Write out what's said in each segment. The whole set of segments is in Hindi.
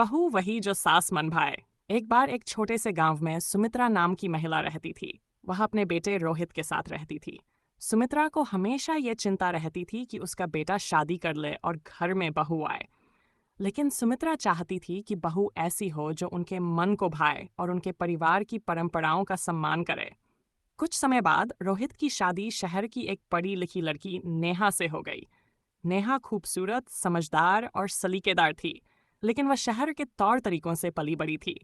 बहू वही जो सास मन भाए। एक बार एक छोटे से गांव में सुमित्रा नाम की महिला रहती थी। वह अपने बेटे रोहित के साथ रहती थी। सुमित्रा को हमेशा ये चिंता रहती थी कि उसका बेटा शादी कर ले और घर में बहू आए। लेकिन सुमित्रा चाहती थी कि बहू ऐसी हो जो उनके मन को भाए और उनके परिवार की परंपराओं का सम्मान करे। कुछ समय बाद रोहित की शादी शहर की एक पढ़ी लिखी लड़की नेहा से हो गई। नेहा खूबसूरत, समझदार और सलीकेदार थी, लेकिन वह शहर के तौर तरीकों से पली बड़ी थी।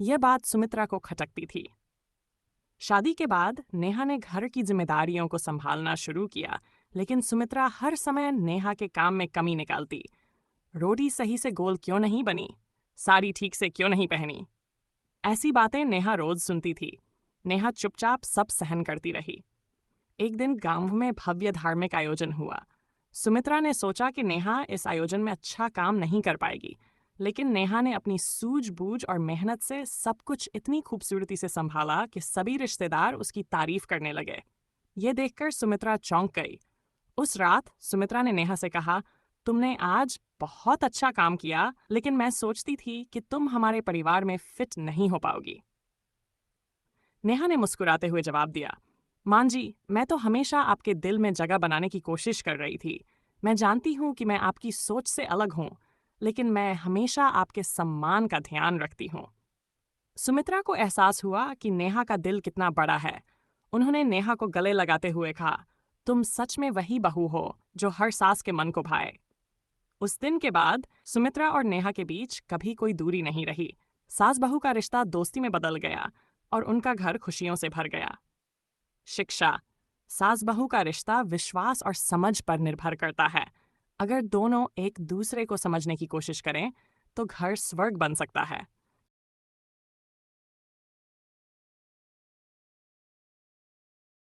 यह बात सुमित्रा को खटकती थी। शादी के बाद नेहा ने घर की जिम्मेदारियों को संभालना शुरू किया, लेकिन सुमित्रा हर समय नेहा के काम में कमी निकालती। रोटी सही से गोल क्यों नहीं बनी? साड़ी ठीक से क्यों नहीं पहनी? ऐसी बातें नेहा रोज सुनती थी। नेहा चुपचाप सब सहन करती रही। एक दिन गांव में भव्य धार्मिक आयोजन हुआ। सुमित्रा ने सोचा कि नेहा इस आयोजन में अच्छा काम नहीं कर पाएगी, लेकिन नेहा ने अपनी सूझबूझ और मेहनत से सब कुछ इतनी खूबसूरती से संभाला कि सभी रिश्तेदार उसकी तारीफ करने लगे। ये देखकर सुमित्रा चौंक गई। उस रात सुमित्रा ने नेहा से कहा, तुमने आज बहुत अच्छा काम किया, लेकिन मैं सोचती थी कि तुम हमारे परिवार में फिट नहीं हो पाओगी। नेहा ने मुस्कुराते हुए जवाब दिया, मान जी, मैं तो हमेशा आपके दिल में जगह बनाने की कोशिश कर रही थी। मैं जानती हूँ कि मैं आपकी सोच से अलग हूँ, लेकिन मैं हमेशा आपके सम्मान का ध्यान रखती हूँ। सुमित्रा को एहसास हुआ कि नेहा का दिल कितना बड़ा है। उन्होंने नेहा को गले लगाते हुए कहा, तुम सच में वही बहू हो जो हर सास के मन को भाए। उस दिन के बाद सुमित्रा और नेहा के बीच कभी कोई दूरी नहीं रही। सास बहू का रिश्ता दोस्ती में बदल गया और उनका घर खुशियों से भर गया। शिक्षा। सास बहू का रिश्ता विश्वास और समझ पर निर्भर करता है। अगर दोनों एक दूसरे को समझने की कोशिश करें तो घर स्वर्ग बन सकता है।